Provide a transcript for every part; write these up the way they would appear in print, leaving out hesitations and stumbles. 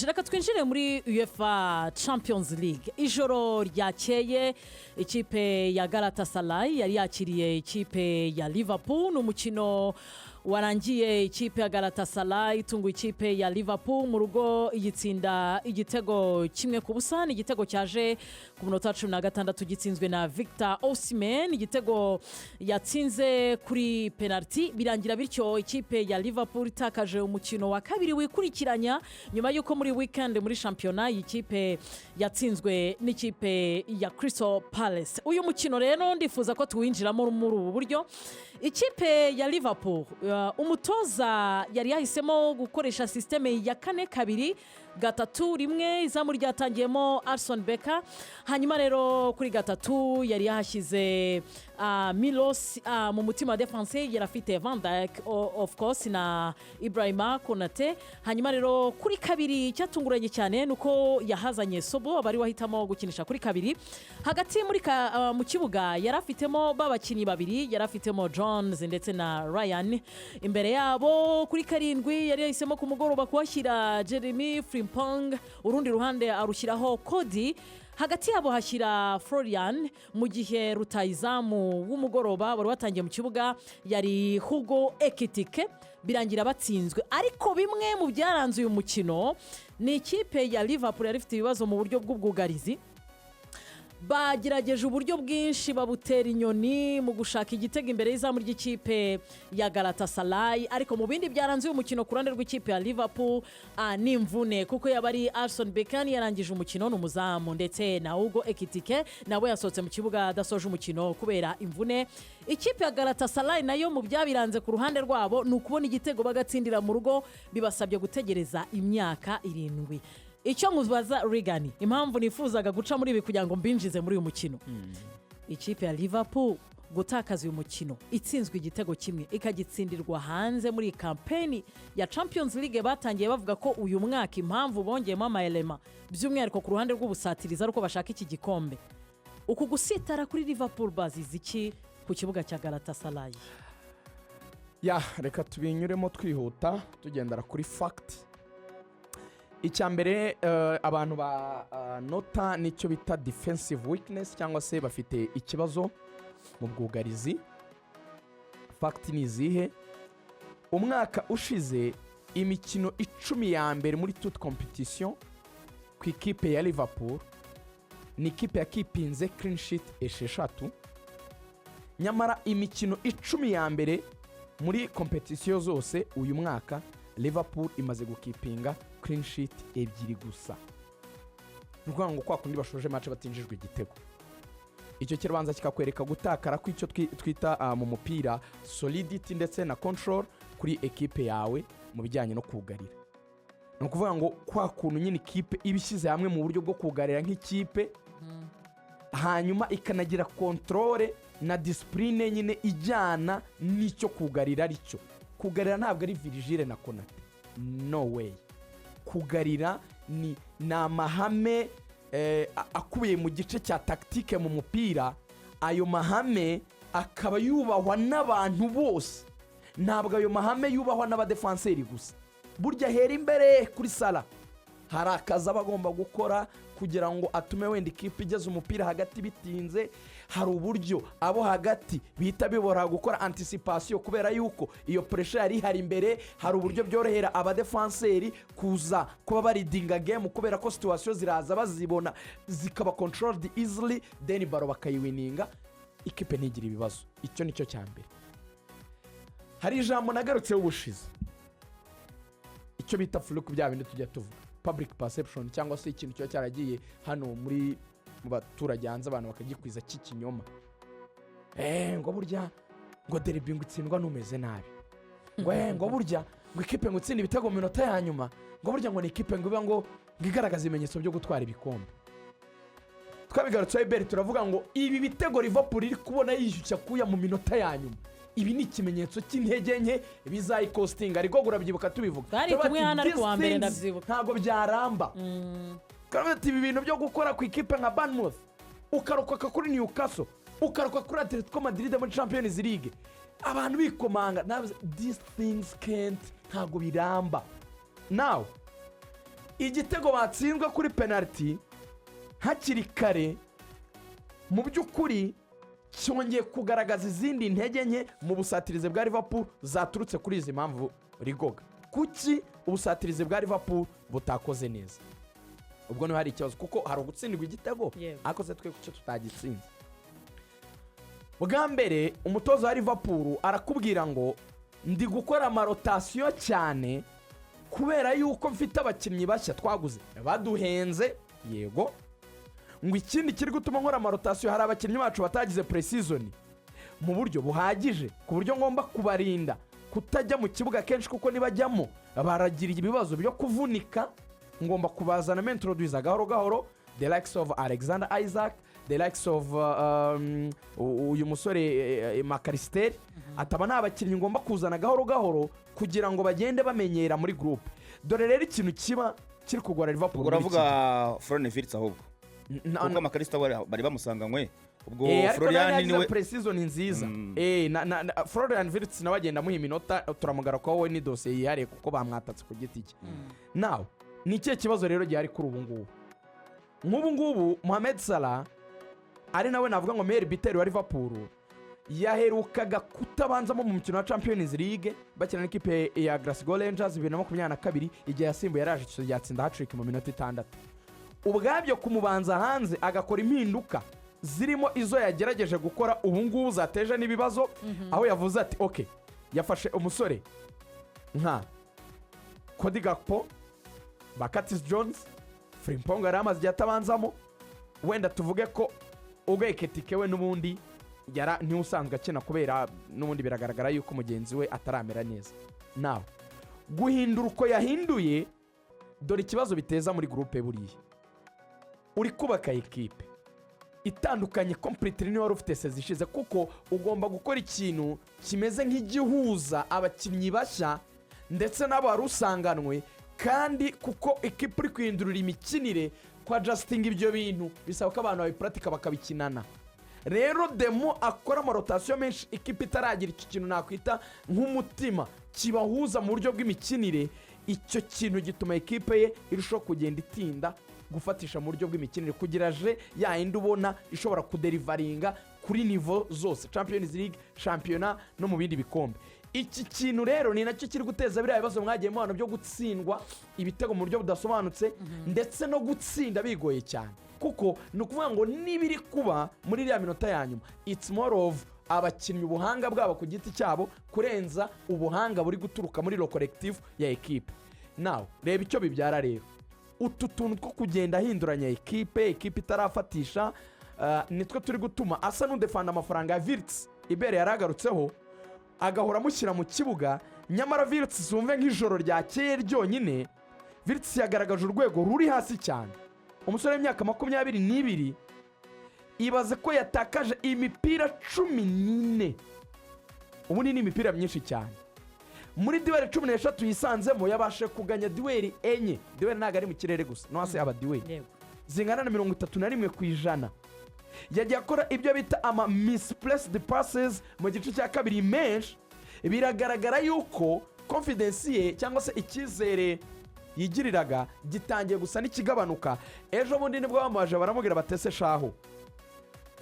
Reka twinjire muri UEFA Champions League. Ijoro ryakeye ikipe ya Galatasaray yari yakiriye ikipe ya Liverpool. Ni umukino warangiye ikipe ya Galatasaray itunguye ikipe ya Liverpool mu rugo igitsinda igitego kimwe ku busa. Ni igitego cyaje ku munota 16 gitsinzwe na Victor Osimhen. Igitego yatsinze kuri penalty, birangira bityo ikipe ya Liverpool itakaje umukino wa kabiri wikurikiranya nyuma yuko muri weekend muri shampiyona ikipe yatsinzwe n'ikipe ya Crystal Palace. Uyu mukino rero ndifuza ko tuwinjiramo muri ubu buryo. Ikipe ya Liverpool umutoza yari yahisemo gukoresha systeme ya 4-2-1. Izamu ryatangiyemo Alisson Becker, hanyuma rero kuri gatatu yari yahashyize Milos mu mutima wa defense yari afite Van Dijk of course na Ibrahima Konate. Hanyuma rero kuri kabiri cyatunguranye cyane nuko yahazanye Sobo abari wahitamo gukinisha kuri kabiri. Hagati mu kibuga yari afitemo babakinnyi babiri, yari afitemo Jones ndetse na Ryan. Imbere yabo kuri karindwi yari yahisemo ku mugoroba kuhashyira Jeremy Frimpong, urundi ruhande arushyiraho Cody. Hagati yabo hashyira Florian, mu gihe rutayizamu w'umugoroba bari watangiye mu kibuga yari Hugo Ekitike. Birangira batsinzwe, ariko bimwe mu byaranze uyu mukino ni ikipe ya Liverpool yari ifite ibibazo mu buryo bw'ubwugarizi. Bagerageje uburyo bwinshi babutera inyoni mu gushaka igitego imbere y'izamu ry'ikipe ya Galatasaray, ariko mu bindi byaranze uyu mukino ku ruhande rw'ikipe ya Liverpool ni imvune, kuko yabari Alisson Becker yarangije umukino n'umuzamu, ndetse na Hugo Ekitike nawe yasohotse mu kibuga adasoje umukino kubera imvune. Ikipe ya Galatasaray nayo mu byabiranze ku ruhande rwabo ni ukubona igitego bagatsindira mu rugo, bibasabye gutegereza imyaka 7. Icyo ngubaza Rigani, impamvu nifuzaga guca muri ibi kugira ngo mbinjize muri uyu mukino. Ikipe ya Liverpool gutakaza uyu mukino itsinzwe igitego kimwe ikagitsindirwa hanze muri kampeni ya Champions League. Batangiye bavuga ko uyu mwaka impamvu bongeyemo amaelema by'umwihariko ku ruhande rw'ubusatiriza ariko bashaka iki gikombe. Uku gusitara kuri Liverpool bazize iki ku kibuga cya Galatasaray? Reka tubinyuremo twihuta tugendera kuri fact. Icyambere abantu ba nota nicyo bita defensive weakness, cyangwa se bafite ikibazo mu bwugarizi. Fact ni izihe? Umwaka ushize imikino 10 ya mbere muri toute competition ku ikipe ya Liverpool ni ikipe yakipinze clean sheet 6. Nyamara imikino 10 ya mbere muri competition zose uyu mwaka Liverpool imaze gukipinga clean sheet 2 gusa. Nukuvuga ngo kwa kundi bashoje match batinjijwe igitego. Icyo kibanza kikakwereka gutakara kw'icyo twita mu mupira solidity ndetse na control kuri equipe yawe mu bijyanye no kugarira. Nukuvuga ngo kwa kuntu nyine ikipe ibishyize hamwe mu buryo bwo kugarira nk'ikipe, hanyuma ikanagira control na discipline nyine ijyana n'icyo kugarira aricyo. Kugarira ntabwo ari Virgile na Konate, no way. Kugarira ni amahame akubiye mu gice cya tactique mu mupira. Ayo mahame akaba yubahwa n'abantu bose, ntabwo ayo mahame yubahwa n'abadefenseri gusa. Burya hera imbere kuri Sala hari akazi abagomba gukora kugira ngo atume wenda ikipe igeze umupira hagati bitinze. Hari uburyo abo hagati bita bibora gukora anticipation kubera yuko iyo pressure yari hari imbere. Hari uburyo byorohera abadefenseri kuza kuba baridinga game kubera ko situation ziraza bazibona zikaba controlled easily, then baro bakayiwininga, ikipe ntigira ibibazo. Icyo nicyo cyambere. Hari ijambo nagarutse ubushize, icyo bita fluke, bya bindi tujya tuvuga public perception, cyangwa se ikintu cyo cyaragiye hano muri mu baturage hanze abantu bakagikwiza cy'ikinyoma. Ngo burya ngo derby ngo itsindwa numeze nabi, ngo burya ngo ikipe ngo itsinda ibitego mu minota ya nyuma, ngo burya ngo ni ikipe ngo iba ngo igaragaza ibimenyetso byo gutwara ibikombe. Twabigarutse Iberi turavuga ngo ibi bitego Liverpool iri kubona yishyushya kuya mu minota ya nyuma, ibi ni ikimenyetso cy'intege nke bizayikostinga. Ariko urabyibuka tubivuga bari kumwe hano ariko wa mbere ndabyibuka ntago byaramba. Kandi ibi bintu byo gukora ku ikipe nka Bournemouth, ukarokoka kuri Newcastle, ukarokoka kuri Atletico Madrid muri Champions League, abantu bikomanga, these things can't, ntago biramba. Now igitego batsinzwe kuri penalty hakiri kare mu by'ukuri cyongeye kugaragaza izindi ntege nke mu busatirizi bwa Liverpool zaturutse kuri izi mpamvu rigoga. Kuki ubusatirizi bwa Liverpool butakoze neza? Ubwo niho hari ikibazo kuko hari ugutsindwa igitego ariko se twe kucyo tutagitsinze. Bwa mbere umutoza wa Liverpool arakubwira ngo ndi gukora amarotasiyo cyane kubera yuko mfite abakinnyi bashya twaguze baduhenze, yego, ngo ikindi kiri gutuma nkora amarotasiyo hari abakinnyi bacu batagize pre-season mu buryo buhagije ku buryo ngomba kubarinda kutajya mu kibuga kenshi kuko nibajyamo baragira ibibazo byo kuvunika, ngomba kubazana mentroduiza gahoro gahoro, the likes of Alexander Isaac, the likes of uyu musore Makaristeri, ataba nta bakinnyi ngomba kuzana gahoro gahoro kugira ngo bagende bamenyera muri group. Dore rero ikintu kiba kiri kugora Liverpool. Uravuga Frankfurt ahubwo kuko Makarista bari bamusanganywe ubwo Florian niwe pre-season nziza. Florian Wirtz nawe agenda muha iminota turamugara ko wowe ni dosiye yihariye kuko bamwatatse ku giti cye. Now ni ikihe kibazo rero gihari kuri ubu ngubu Mohamed Salah ari nawe navuga ngo meilleur buteur wa Liverpool yaherukaga kutabanzamo mu mukino wa Champions League bakina n'ikipe ya Glasgow Rangers 2022 igihe yasimbuye yaraje cyo yatsinda hat-trick mu minota 6. Ubwabyo kumubanza hanze agakora impinduka zirimo izo yagerageje gukora ubu ngubu zateje n'ibibazo, aho yavuze ati okay, yafashe umusore nka Cody Gakpo, Curtis Jones, Frimpong aramaze igihe atabanzamo, wenda tuvuge ko Eketike we n'ubundi yara ni usanzwe akina kubera n'ubundi biragaragara yuko mugenzi we ataramera neza. Nawe guhindura uko yahinduye, dore ikibazo biteza muri groupe buriye. Uri kubaka equipe itandukanye completely ni wari ufite sezishize kuko ugomba gukora ikintu kimeze nk'igihuza abakinnyi bashya ndetse n'abo warusanganwe, kandi kuko equipe uri kwindurira imikinire kwa adjusting ibyo bintu bisaba ko abantu babipratika bakabikinana. Rero demo akora amarotasiyo menshi equipe itaragira icyo kintu nakwita nk'umutima kibahuza mu buryo bw'imikinire, icyo kintu gituma equipe ye irushaho kugenda itinda gufatisha mu buryo bw'imikinire kugira je yayindi ubona ishobora kuderivaringa kuri niveau zose, Champions League, Championnat no mu bindi bikombe. Iki kintu rero ni nacyo kiri guteza biriya bibazo mwagiye mu bantu byo gutsindwa ibitego mu buryo budasobanutse ndetse no gutsinda bigoye cyane, kuko ni ukuvuga ngo nibiri kuba muri iriya minota ya nyuma it's more of abakinnyi ubuhanga bwabo ku giti cyabo kurenza ubuhanga buri guturuka muri lo collective ya equipe. Now reba icyo bibyara rero, utu tuntu two kugenda ahinduranya equipe itarafatisha nitwe turi gutuma asa n'udefanda amafaranga ya Wirtz ibere yaragarutseho agahora amushyira mu kibuga, nyamara Wirtz zumve nk'ijoro ryakeye ryonyine Wirtz yagaragaje urwego ruri hasi cyane. Umusore w'imyaka 22 ibaze ko yatakaje imipira 14, ubu ni imipira myinshi cyane. Muri duel 13 yisanzemo yabashe kuganya duel enye, duel ntago ari mu kirere gusa no hasi aba duel zingana na 31%. Yagiye akora ibyo bita ama misplaced passes mu gice cya kabiri menshi, biragaragara yuko confidence ye cyangwa se icyizere yigiriraga gitangiye gusa n'ikigabanuka. Ejo bundi nibwo bamaje baramubwira batese shaho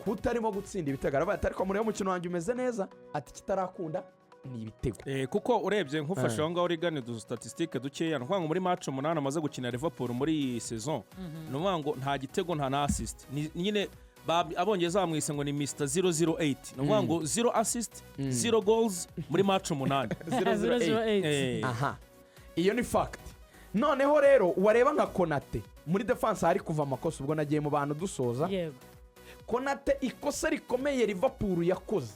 kutarimo gutsinda ibitego, aravuga ariko muri umukino wanjye umeze neza, ati kitarakunda ni ibitego. Kuko urebye nkufashe aho ngaho urigane du statistique dukeya nkwanga muri match 8 amaze gukina Liverpool muri iyi saison, no ngo nta gitego nta na assist, nyine abongeza bamwise ngo ni Mr 008, no ngo 0 assist 0 goals muri match 8 008. Aha, iyo ni fact. Noneho rero wareba nka Konate muri defense hari kuva amakosa, ubwo nagiye mu bantu dusoza. Konate ikosa rikomeye Liverpool yakoze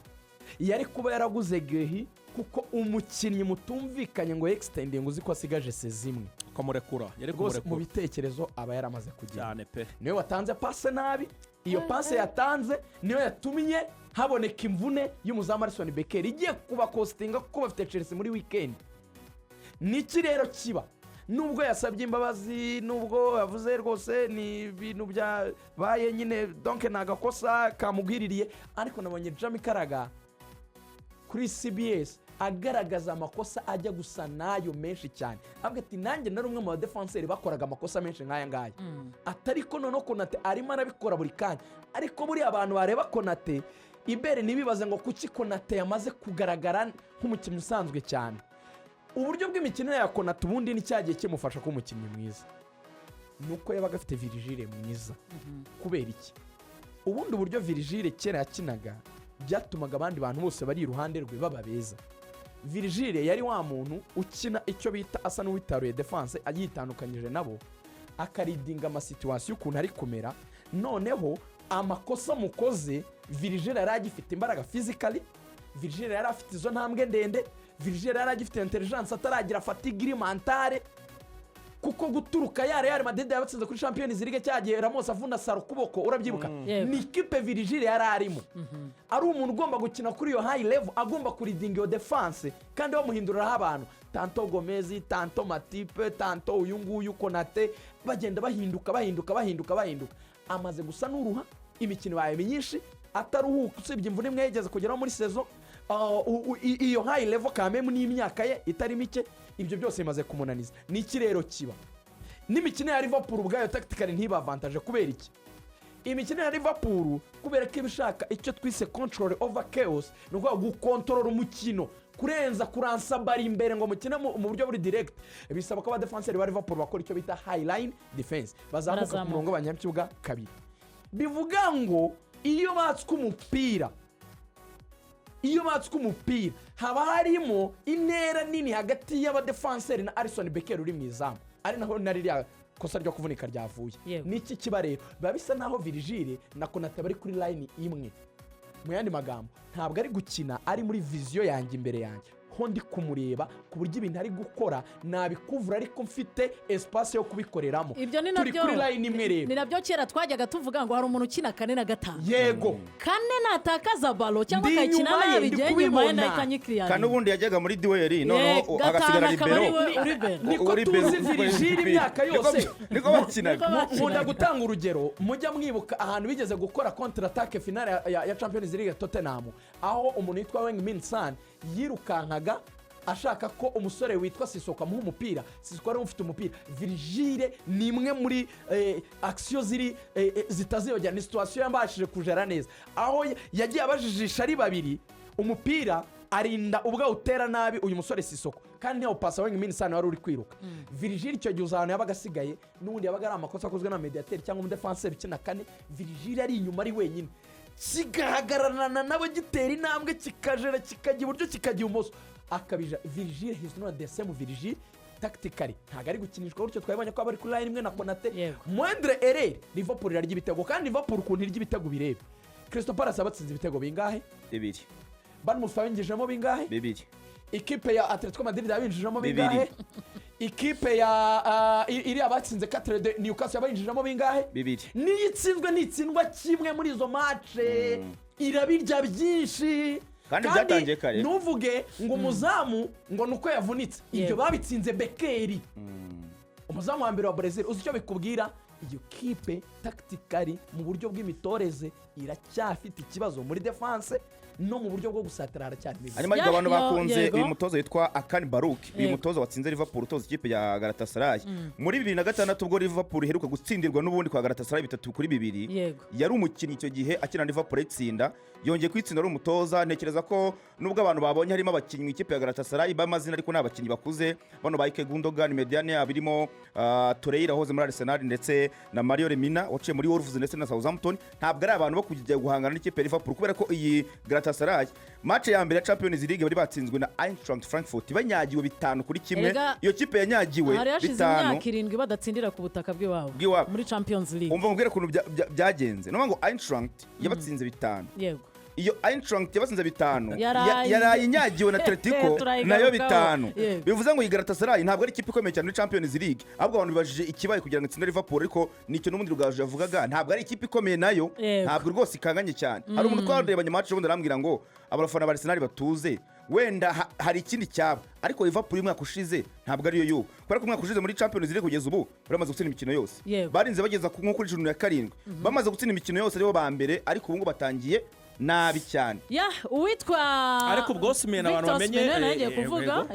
yari kuba yaraguze Gehi kuko umukinnyi mutumvikanye ngo extending uzi ko asigaje sezimwe kamurekura, yari kumurekura mu bitekerezo aba yaramaze kugira cyane pe. Niwe watanze passe nabi, iyo passe yatanze niyo yatumye haboneka imvune y'umuzamu Alisson Becker igiye kuba costinga kuko bafite Chelsea muri weekend. Niki rero kiba nubwo yasabye imbabazi, nubwo yavuze rwose ni ibintu bya baye nyine donc nagakosa kamugwiririye, ariko nabonye Jamie Karaga kuri CBS agaragaza amakosa ajya gusa nayo menshi cyane, avuga ati nanjye nari umwe mu badefenseri bakoraga amakosa menshi nk'aya ngaya, atari ko noneho Konate arimo arabikora buri kanya. Ariko buriya abantu bareba Konate ibere ntibibaze ngo kuki Konate yamaze kugaragara nk'umukinnyi usanzwe cyane. Uburyo bw'imikinire ya Konate ubundi ni cyagiye kimufasha kuba umukinnyi mwiza, nuko yabaga afite Virgile mwiza. Kubera iki? Ubundi uburyo Virgile kera yakinaga byatumaga abandi bantu bose bari iruhande rwe baba beza. Virgile yari wa muntu ukina icyo bita asa n'uwitaruye defense, agitandukanyije nabo, akaridinga amasituwasiyo ukuntu ari kumera. Noneho amakosa mukoze, Virgile yari agifite imbaraga physically, Virgile yari afite izo ntambwe ndende, Virgile yari agifite intelligence, ataragira fatigue mentale. Kuko guturuka Real Madrid yabatsinze kuri Champions League cyagiye Ramos avuna saro kuboko, urabyibuka? Ni ikipe Virgile yari arimo. Ari umuntu ugomba gukina kuri iyo high level, agomba kuridinga iyo defense kandi bamuhinduriraho abantu, tanto Gomez, tanto Matipe, tanto uyu nguyu Konate, bagenda bahinduka. Amaze gusa n'uruha, imikino baye myinshi ataruhuka, usibye imvune imwe yageze kugeraho muri saison. Iyo high level kameme n'imyaka ye itari mike, ibyo byose bimaze kumunaniza. Ni ikirero kiba n'imikino ya Liverpool ubwayo tactically ntiba avantage. Kubera iki? Imikino ya Liverpool kubera ko ibishaka icyo twise control over chaos, no gukontorora umukino kurenza kuransa bari imbere ngo mukina mu buryo buri direct. Bisaba ko abadefenseri ba Liverpool bakora icyo bita high line defense, bazamuka ku murongo banyamcyuga kabiri. Bivuga ngo iyo batswe umupira haba harimo intera nini hagati y'abadefenseri na Alisson Becker uri mu izamu, ari naho naririya kosa ryo kuvunika ryavuye. Niki kiba rero? Biba bisa naho Virgile na Konate bari kuri line imwe. Mu yandi magambo, ntabwo ari gukina ari muri vision yanjye imbere yanjye, ho ndi kumureba ku buryo ibintu ari gukora nabikuvura ariko mfite espace yo kubikoreramo. Turi kuri line imwe rero. Ni nabyo kera twajyaga tuvuga ngo hari umuntu ukina 4 na 5. Yego. 4 natakaza balo cyangwa akakina nabi nyuma y'ikanyikiriya. Kandi ubundi yajyaga muri duel noneho agasigara libero. Niko tuzi Virgile imyaka yose. Niko bakinaga. Nkunda gutanga urugero, mujya mwibuka ahantu bigeze gukora counter attack finale ya Champions League Tottenham, aho umuntu yitwa Wayne San yirukankaga ashaka ko umusore witwa Sissoko amuha umupira. Sissoko ari ufite umupira. Virgile ni imwe muri action ziri zitaziyogera, ni situation yambashije kujera neza, aho yagiye abajijisha ari babiri, umupira arinda ubwa utera nabi uyu musore Sissoko, kandi niyo pasa Wayne San wari uri kwiruka. Virgile icyo gihe uzahano yabaga asigaye, n'ubundi yabaga ari amakosa akozwe na mediateur cyangwa umudefenseur ukina 4, Virgile ari inyuma ari wenyine, kigahagararana nabo gitera intambwe kikajera kikajya iburyo kikajya ibumoso akabija. Virgile he's not the same Virgile tactically, ntago ari gukinishwa gutyo. Twabonye ko abari kuri line imwe na Konate. Moindre erreur Liverpool irarya ibitego, kandi Liverpool ukuntu irya ibitego birebe. Crystal Palace abatsinze ibitego bingahe? 2. Bournemouth yinjijemo bingahe? 2. Ikipe ya Atletico Madrid yabinjijemo bingahe? Ikipe ya iri abatsinze 4 de Newcastle yabinjijemo bingahe? 2. Niyitsinzwe nitsindwa kimwe muri izo match irabirya byinshi. Kandi byatangiye kare. Nuvuge ngo umuzamu ngo nuko yavunitse. Ibyo babitsinze Bekeri. Umuzamu wa mbere wa Brazil, uzi icyo bikubwira? Iyo kipe tactically mu buryo bw'imitoreze iracyafite ikibazo muri defense no mu buryo bwo gusatirara cyane. Hanyuma abantu bakunze uyu mutozo witwa Akani Barouk, uyu mutozo watsinze Liverpool utoza ikipe ya Galatasaray muri 2006 ubwo Liverpool iheruka gutsindirwa n'ubundi kwa Galatasaray 3-2. Yari umukinnyi icyo gihe akina Liverpool itsinda, yongeye kwitsinda ari umutoza. Ntekereza ko nubwo abantu babonye harimo abakinnyi mu ikipe ya Galatasaray bamazina, ariko n'abakinnyi bakuze bano ba Ike Gundogan, Mediane yabirimo Torreira hoze muri Arsenal ndetse na Mario Lemina waciye muri Wolves ndetse na Southampton. Ntabwo ari abantu bo kujya guhangana n'ikipe ya Liverpool, kubera ko iyi Galatasaray match ya mbere ya Champions League bari batsinzwe na Eintracht Frankfurt banyagiwe 5-1. Iyo kipe yanyagiwe 5. Hari hashize imyaka 7 badatsindira ku butaka bw'iwabo muri Champions League. Umva ngubwira kuntu byagenze. No ngo Eintracht yabatsinze 5. Yego. Iyo Eintracht yabatsinze 5 yarayinyagiwe na Atletico nayo 5. Bivuze ngo iyi Galatasaray ntabwo ari ikipe ikomeye cyane muri Champions League, ahubwo abantu bibajije ikibaye kugira ngo itsinde Liverpool, ariko nicyo n'umundi rugaje yavugaga ntabwo ari ikipe ikomeye nayo, ntabwo rwose ikanganye cyane. Hari umuntu twarebanye match ubundi arambwira ngo abafana ba Arsenal batuze, wenda hari ikindi cyaba, ariko Liverpool umwaka ushize ntabwo ari yo yuko, kubera ko umwaka ushize muri Champions League kugeza ubu baramaze gutsinda imikino yose. Barinze bageza nko kuri 17, bamaze gutsinda imikino yose aribo ba mbere, ariko ubu ngo batangiye nabi cyane uwitwa ariko ubwo Osimhen abantu bamenye nagiye kuvuga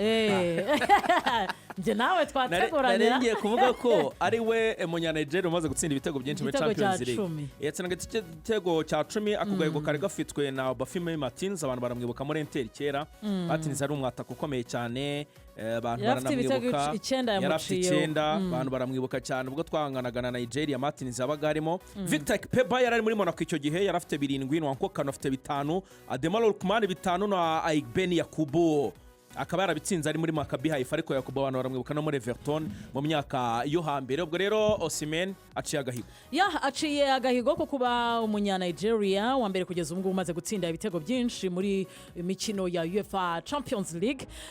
njye nawe twateguranira nagiye kuvuga ko ari we Munyanigeria umaze gutsinda ibitego byinshi muri Champions League yatsindaga igitego cya 10 akugayego kari gafitwe na Bafime Martins abantu baramwibuka muri Inter kera Martins ari umwataka ukomeye cyane abantu baranamwibuka yarafite 9 abantu baramwibuka cyane ubwo twahanganaga na Nigeria Martins yabaga harimo Victor Kpeba yari muri Monaco icyo gihe yarafite 7 Nwanko Kano afite 5 Ademola Lookman 5 na Aigbeni Yakubu akaba yarabitsinze ari muri Maccabi Haifa ariko Yakubu abantu baramwibuka no muri Everton mu myaka yo hambere ubwo rero Osimhen aciye agahigo aciye agahigo ko kuba Umunyanigeria wa mbere kugeza ubu ngubu umaze gutsinda ibitego byinshi muri imikino ya UEFA Champions League